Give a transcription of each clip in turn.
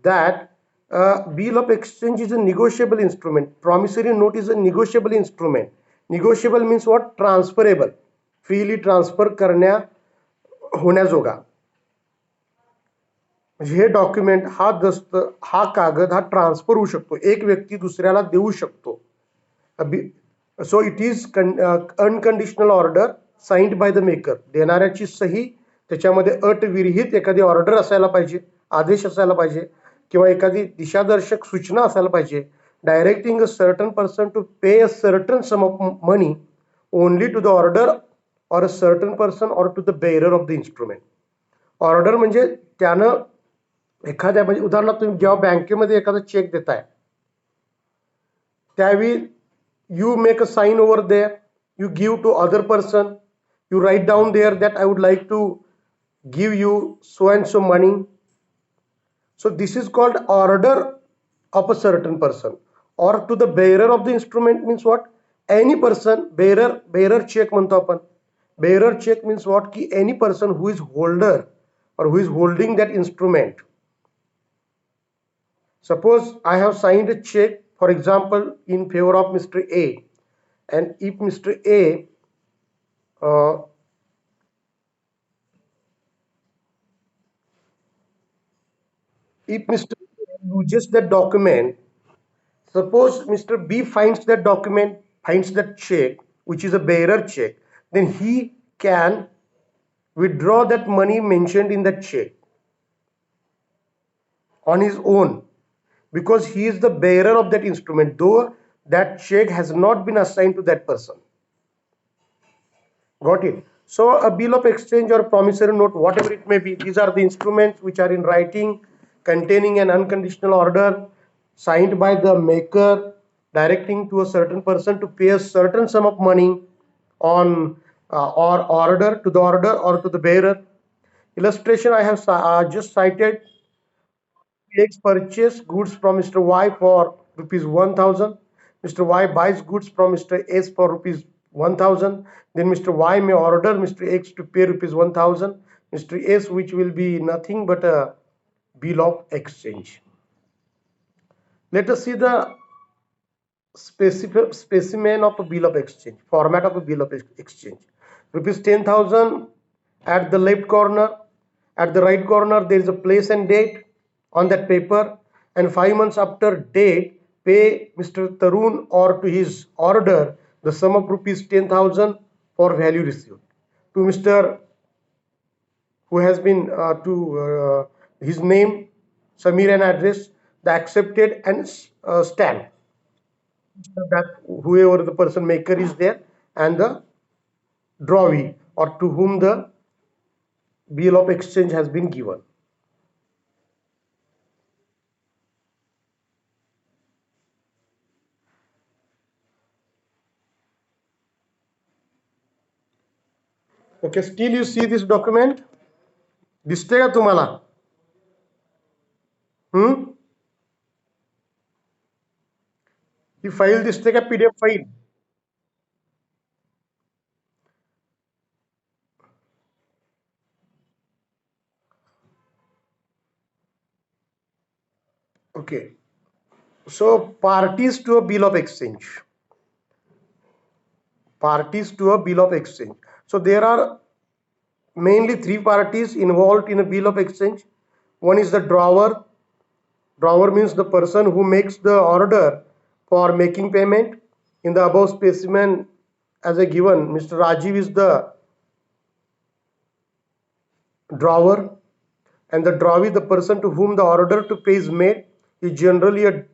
that bill of exchange is a negotiable instrument. Promissory note is a negotiable instrument. Negotiable means what? Transferable. Freely transfer करण्या होण्याजोगा. म्हणजे हे document, हा दस्त, हा कागद, हा ट्रान्सफर होऊ शकतो, एक व्यक्ती दुसऱ्याला देऊ शकतो. So it is unconditional order signed by the maker. देणाऱ्याची सही, त्याच्यामध्ये अट विरहित एखादी ऑर्डर असायला पाहिजे, आदेश असायला पाहिजे, किंवा एखादी दिशादर्शक सूचना असायला पाहिजे. Directing a certain person to pay a certain sum of money only to the order or a certain person or to the bearer of the instrument. Order म्हणजे त्यानं एखाद्या, म्हणजे उदाहरणार्थ तुम्ही जेव्हा बँकेमध्ये एखादा चेक देताय त्यावेळी you make a sign over there, you give to other person, you write down there that I would like to give you so and so money. So this is called order of a certain person. Or to the bearer of the instrument means what? Any person. Bearer check म्हणतो आपण. Bearer check means what? की any person who is holder or who is holding that instrument. Suppose I have signed a check, for example, in favor of Mr. A, and if Mr. A if Mr. A uses that document, suppose Mr. B finds that document, finds that check, which is a bearer check, then he can withdraw that money mentioned in that check on his own, because he is the bearer of that instrument, though that check has not been assigned to that person. Got it? So a bill of exchange or promissory note, whatever it may be, these are the instruments which are in writing, containing an unconditional order signed by the maker, directing to a certain person to pay a certain sum of money on or order, to the order or to the bearer. Illustration I have just cited. X purchase goods from Mr. Y for rupees 1000. Mr. Y buys goods from Mr. S for rupees 1000. Then Mr. Y may order Mr. X to pay rupees 1000. Mr. S, which will be nothing but a bill of exchange. Let us see the specimen of a bill of exchange, format of a bill of exchange. Rupees 10,000 at the left corner. At the right corner, there is a place and date on that paper, and 5 months after date, pay Mr. Tarun or to his order the sum of rupees 10,000 for value received. To Mr. who has been to his name, Samir, and address, the accepted and stamp that whoever the person maker is there, and the drawee or to whom the bill of exchange has been given. Okay, still you see this document? दिसते का तुम्हाला? ही file दिसते का? PDF file. Okay, so parties to a bill of exchange. Parties to a bill of exchange. So there are mainly three parties involved in a bill of exchange. One is the drawer. Drawer means the person who makes the order for making payment. In the above specimen as a given, Mr. Rajiv is the drawer, and the drawee, the person to whom the order to pay is made, is generally a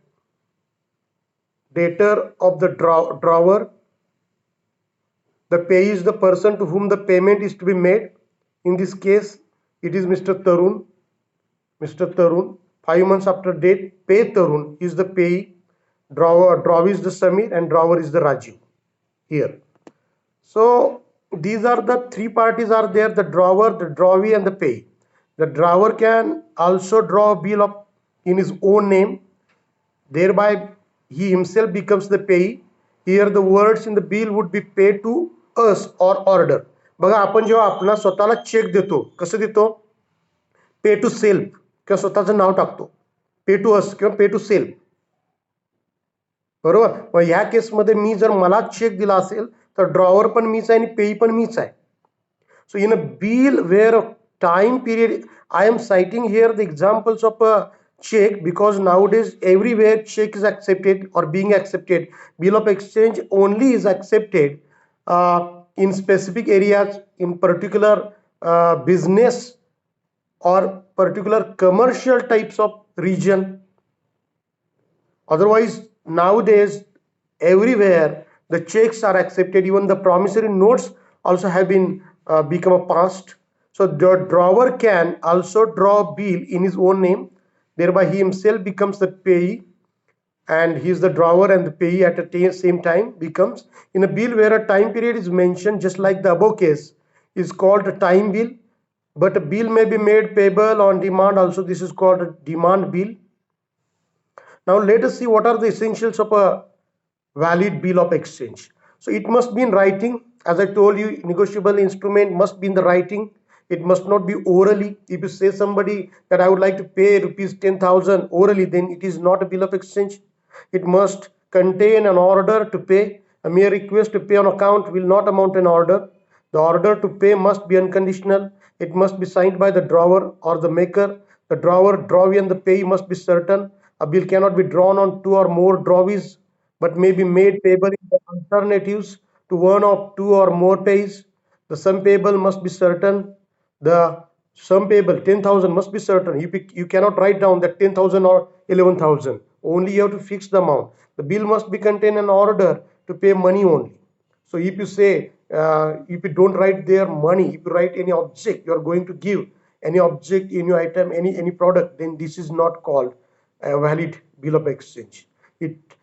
debtor of the drawer. The payee is the person to whom the payment is to be made. In this case, it is Mr. Tarun. Mr. Tarun, 5 months after date, pay Tarun is the payee. Drawee is the Samir, and drawer is the Rajiv here. So these are the three parties are there: the drawer, the drawee, and the payee. The drawer can also draw a bill of in his own name, thereby he himself becomes the payee. Here the words in the bill would be paid to us or order. बघा, आपण जेव्हा आपला स्वतःला check देतो, कसं देतो? पे to self किंवा स्वतःचं नाव टाकतो. पे टू अस किंवा पे टू सेल, बरोबर. मग ह्या केसमध्ये मी जर मला चेक दिला असेल तर ड्रॉवर पण मीच आहे आणि पेई पण मीच आहे. So in a bill where a time period, I am citing here the examples of a check because nowadays everywhere check is accepted or being accepted. Bill of exchange only is accepted in specific areas, in particular business or particular commercial types of region. Otherwise, nowadays, everywhere the checks are accepted. Even the promissory notes also have been become a past. So the drawer can also draw a bill in his own name. Thereby, he himself becomes the payee, and he is the drawer and the payee at the same time becomes in a bill where a time period is mentioned, just like the above case, is called a time bill. But a bill may be made payable on demand. Also, this is called a demand bill. Now let us see what are the essentials of a valid bill of exchange. So it must be in writing. As I told you, negotiable instrument must be in the writing. It must not be orally. If you say somebody that I would like to pay rupees 10,000 orally, then it is not a bill of exchange. It must contain an order to pay. A mere request to pay on account will not amount to an order. The order to pay must be unconditional. It must be signed by the drawer or the maker. The drawer, drawee and the payee must be certain. A bill cannot be drawn on two or more drawees, but may be made payable in the alternatives to one of two or more pays. The sum payable must be certain. The sum payable 10,000 must be certain. You cannot write down that 10,000 or 11,000. Only you have to fix the amount. The bill must be contain an order to pay money only. So if you say, if you don't write their money, if you write any object, you are going to give any object in your item, any product, then this is not called a valid bill of exchange.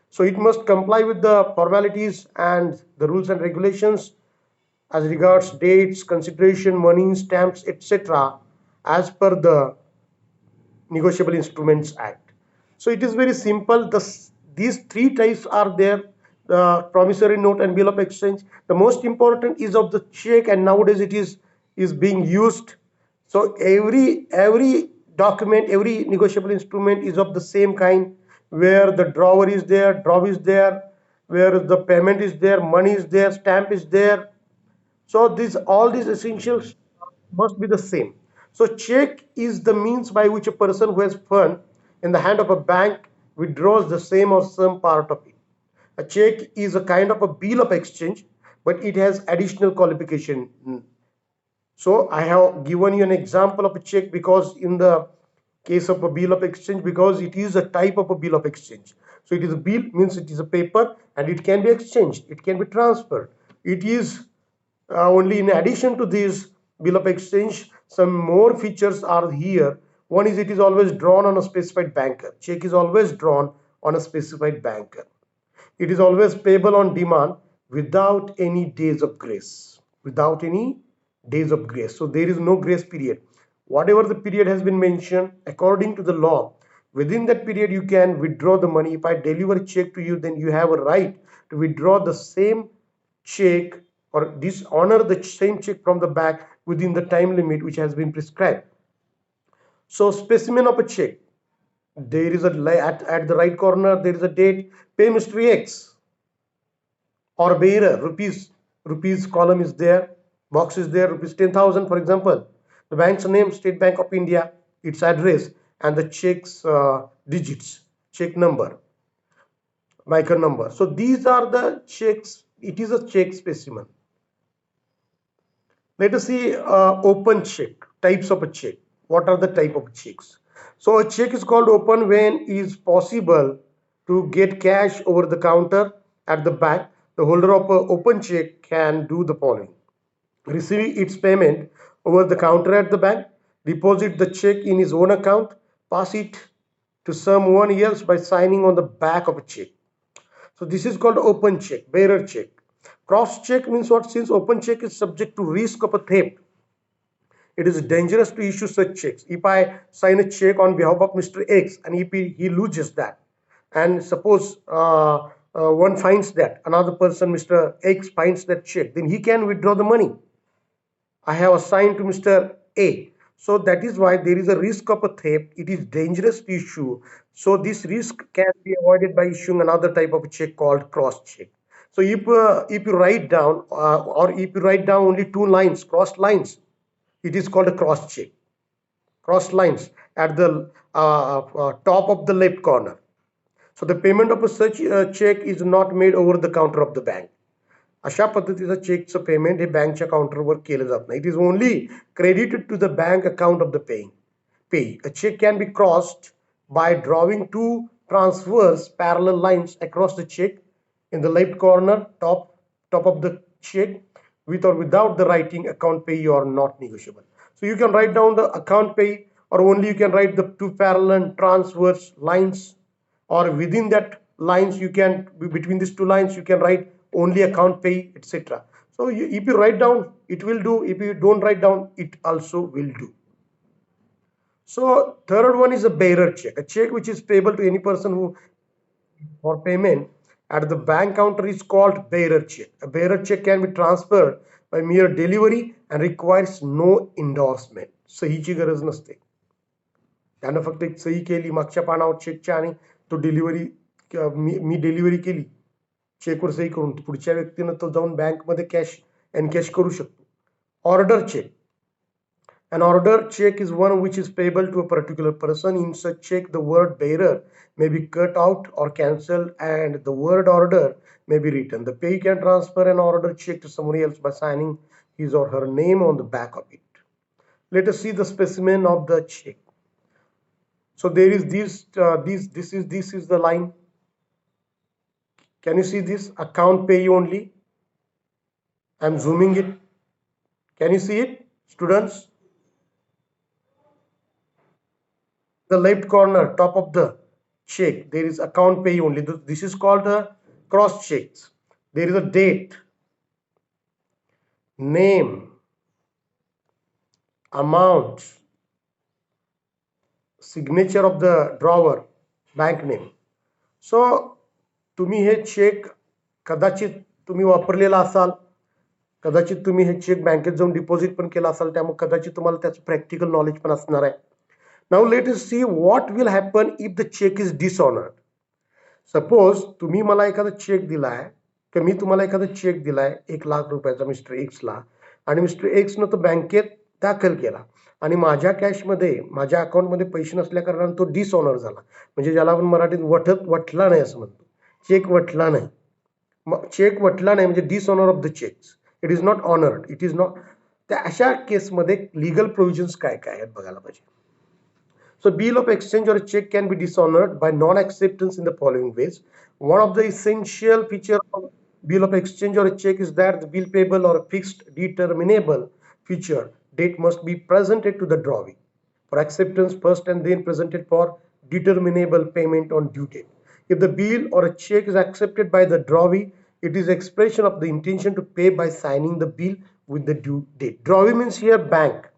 So it must comply with the formalities and the rules and regulations as regards dates, consideration, money, stamps, etc. as per the Negotiable Instruments Act. So it is very simple. These three types are there: the promissory note and bill of exchange. The most important is of the check, and nowadays it is being used. So every document, every negotiable instrument is of the same kind, where the drawer is there, draw is there, where the payment is there, money is there, stamp is there. So these all these essentials must be the same. So check is the means by which a person who has fund in the hand of a bank withdraws the same or some part of it. A check is a kind of a bill of exchange, but it has additional qualification. So I have given you an example of a check because in the case of a bill of exchange, because it is a type of a bill of exchange. So it is a bill, means it is a paper, and it can be exchanged, it can be transferred. It is only in addition to this bill of exchange, some more features are here. One is it is always drawn on a specified banker. Check is always drawn on a specified banker. It is always payable on demand without any days of grace. Without any days of grace. So there is no grace period. Whatever the period has been mentioned, according to the law, within that period you can withdraw the money. If I deliver a check to you, then you have a right to withdraw the same check or dishonor the same check from the bank within the time limit which has been prescribed. So specimen of a check. There is at the right corner there is a date, pay Mr. X or bearer, rupees column is there, box is there, rupees 10,000 for example. The bank's name, State Bank of India, its address, and the check's digits, check number, micro number. So these are the checks. It is a check specimen. Let us see open check, types of a check. What are the type of checks? So a check is called open when it is possible to get cash over the counter at the bank. The holder of an open check can do the following: receive its payment over the counter at the bank, deposit the check in his own account, pass it to someone else by signing on the back of a check. So this is called open check, bearer check. Cross check means what? Since open check is subject to risk of a theft, it is dangerous to issue such checks. If I sign a check on behalf of Mr. X and if he loses that, and suppose one finds that, another person, Mr. X, finds that check, then he can withdraw the money I have assigned to Mr. A. So that is why there is a risk of a theft. It is dangerous to issue. So this risk can be avoided by issuing another type of check called cross check. So if you write down or if you write down only two lines, crossed lines, it is called a cross check. Crossed lines at the top of the left corner. So the payment of a such check is not made over the counter of the bank. अशा पद्धतीचं चेकचं payment हे बँकच्या काउंटरवर केलं जात नाही. It is only credited to the bank account of the pay. A check can be crossed by drawing two transverse parallel lines across the check in the left corner top of the check. With or without the writing account pay, you are not negotiable. So you can write down the account pay, or only you can write the two parallel transverse lines, or within that lines you can, between these two lines you can write only account pay, etc. So if you write down, it will do. If you don't write down, it also will do. So third one is a bearer check, a check which is payable to any person who for payment at the bank counter is called bearer check. A bearer check can be transferred by mere delivery and requires no endorsement. सहीची गरज नसते. त्यानं फक्त एक सही केली मागच्या पानावर चेकच्या आणि तो डिलिव्हरी मी डिलिव्हरी केली चेकवर सही करून पुढच्या व्यक्तीनं तो जाऊन बँकमध्ये कॅश एनकॅश करू शकतो. Order cheque. An order check is one which is payable to a particular person. In such check, the word bearer may be cut out or cancelled and the word order may be written. The payee can transfer an order check to somebody else by signing his or her name on the back of it. Let us see the specimen of the check. So there is this is the line. Can you see this? Account payee only. I'm zooming it. Can you see it, students? The left corner top of the check there is account pay only. This is called a cross checks. There is a date, name, amount, signature of the drawer, bank name. So तुम्ही हे check कदाचित तुम्ही वापरलेला असाल, कदाचित तुम्ही हे check बँकेत जाऊन deposit पण केला असाल, त्यामुळे कदाचित तुम्हाला त्याचं प्रॅक्टिकल नॉलेज पण असणार आहे. Now let us see what will happen if the check is dishonored. Suppose तुम्ही मला एखादा चेक दिलाय, की मी तुम्हाला एखादा चेक दिलाय 1,00,000 रुपयाचा मिस्टर एक्सला, आणि मिस्टर एक्सनं तो बँकेत दाखल केला आणि माझ्या कॅशमध्ये माझ्या अकाउंटमध्ये पैसे नसल्या कारणाने तो डिसऑनर झाला. म्हणजे ज्याला आपण मराठीत वटला नाही असं म्हणतो. चेक वटला नाही. चेक वटला नाही म्हणजे dishonour of the cheques. It is not honoured. It is not. त्या अशा केसमध्ये लीगल प्रोव्हिजन्स काय काय आहेत बघायला पाहिजे. So bill of exchange or a check can be dishonored by non-acceptance in the following ways. One of the essential features of bill of exchange or a check is that the bill payable or a fixed determinable future date must be presented to the drawee for acceptance first and then presented for determinable payment on due date. If the bill or a check is accepted by the drawee, it is expression of the intention to pay by signing the bill with the due date. Drawee means here bank.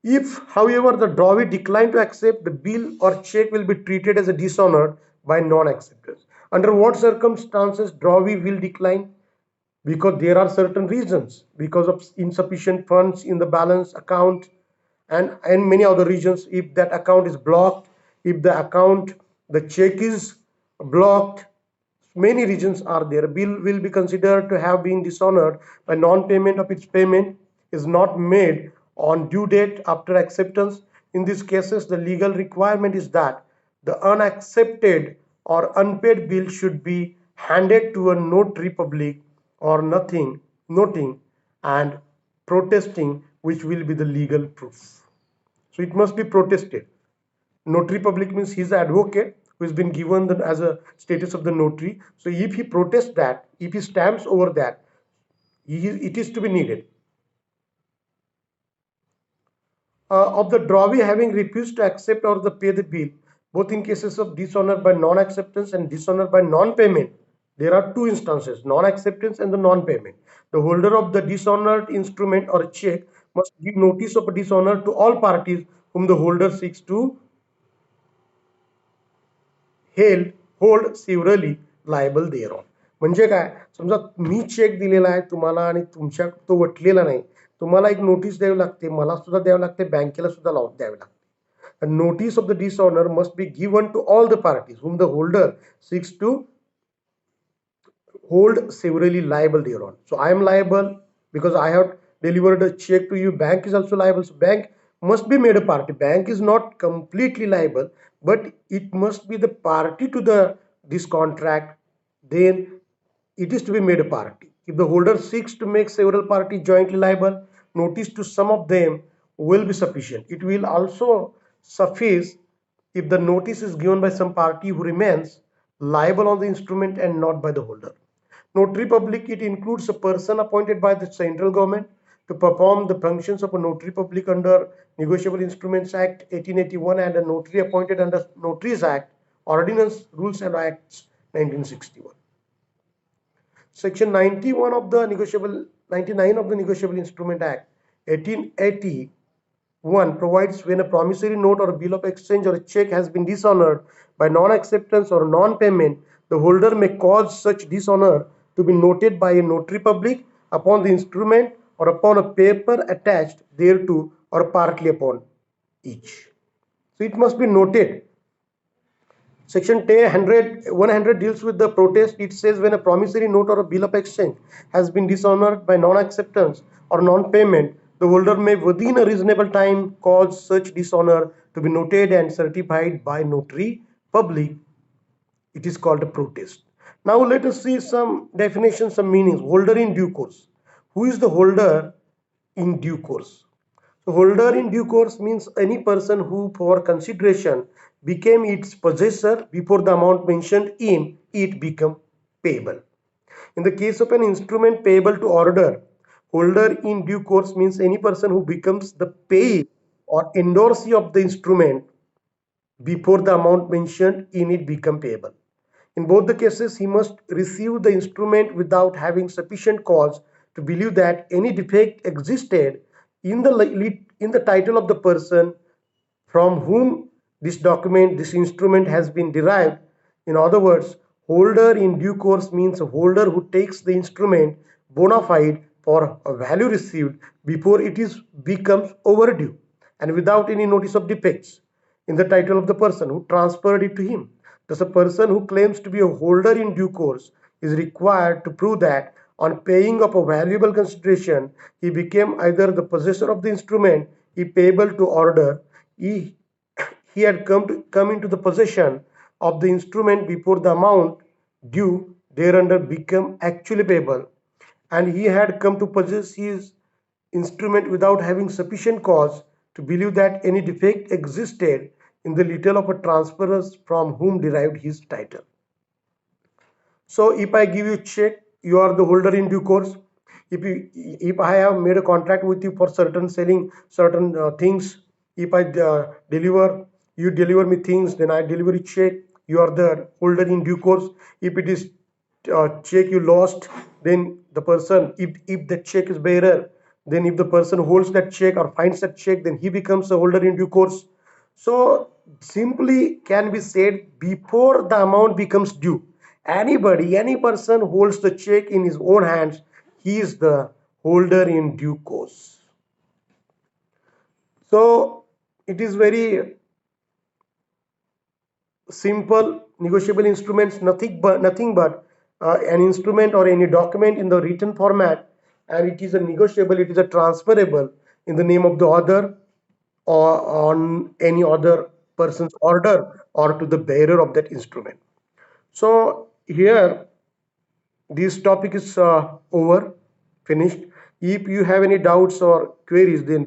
If, however, the drawee decline to accept, the bill or check will be treated as a dishonored by non-acceptance. Under what circumstances drawee will decline? Because there are certain reasons, because of insufficient funds in the balance account and many other reasons. If that account is blocked, if the check is blocked, many reasons are there. Bill will be considered to have been dishonored by non-payment of its payment is not made on due date after acceptance. In these cases, the legal requirement is that the unaccepted or unpaid bill should be handed to a notary public or noting and protesting, which will be the legal proof. So it must be protested. Notary public means he's the advocate who has been given as a status of the notary. So if he protests that, if he stamps over that, it is to be needed. Of the drawee having refused to accept or pay the bill, both in cases of dishonor by non-acceptance and dishonor by non-payment, there are two instances, non-acceptance and the non-payment. The holder of the dishonored instrument or check must give notice of a dishonor to all parties whom the holder seeks to hold severally liable thereon. म्हणजे काय, समजा मी check दिलेला आहे तुम्हाला आणि तुमच्या तो वटलेला नाही, तुम्हाला एक नोटीस द्यावी लागते, मला सुद्धा द्यावी लागते, बँकेला सुद्धा द्यावी लागते. A notice of the dishonor must be given to all the parties whom the holder seeks to hold severally liable thereon. So I am liable because I have delivered a check to you. Bank is also liable. So bank must be made a party. Bank is not completely liable, but it must be the party to this contract. Then it is to be made a party. If the holder seeks to make several parties jointly liable, notice to some of them will be sufficient. It will also suffice if the notice is given by some party who remains liable on the instrument and not by the holder. Notary public, it includes a person appointed by the central government to perform the functions of a notary public under Negotiable Instruments Act 1881 and a notary appointed under Notaries Act, Ordinance, Rules and Acts 1961. Section 91 of the Negotiable 99 of the Negotiable Instrument Act 1881 provides when a promissory note or a bill of exchange or a check has been dishonored by non-acceptance or non-payment, the holder may cause such dishonor to be noted by a notary public upon the instrument or upon a paper attached thereto or partly upon each. So it must be noted. Section 100 deals with the protest. It says when a promissory note or a bill of exchange has been dishonored by non-acceptance or non-payment, the holder may within a reasonable time cause such dishonor to be noted and certified by notary public. It is called a protest. Now let us see some definitions, some meanings. Holder in due course. Who is the holder in due course? So holder in due course means any person who for consideration became its possessor before the amount mentioned in it become payable. In the case of an instrument payable to order, holder in due course means any person who becomes the payee or endorsee of the instrument before the amount mentioned in it become payable. In both the cases, he must receive the instrument without having sufficient cause to believe that any defect existed in the title of the person from whom this document, this instrument has been derived. In other words, holder in due course means a holder who takes the instrument bona fide for a value received before it is becomes overdue and without any notice of defects in the title of the person who transferred it to him. Thus, a person who claims to be a holder in due course is required to prove that on paying of a valuable consideration, he became either the possessor of the instrument he payable to order, he, he had come into the possession of the instrument before the amount due thereunder became actually payable, and he had come to possess his instrument without having sufficient cause to believe that any defect existed in the title of a transferor from whom derived his title. So if I give you check, you are the holder in due course. If I have made a contract with you for certain selling certain things, if I deliver, you deliver me things, then I deliver a check, you are the holder in due course. If it is check you lost, then the person, if the check is bearer, then if the person holds that check or finds that check, then he becomes a holder in due course. So simply can be said before the amount becomes due, anybody, any person holds the check in his own hands, he is the holder in due course. So it is very simple. Negotiable instruments, nothing but an instrument or any document in the written format, and it is a negotiable, it is a transferable in the name of the other or on any other person's order or to the bearer of that instrument. So here this topic is over, finished. If you have any doubts or queries, then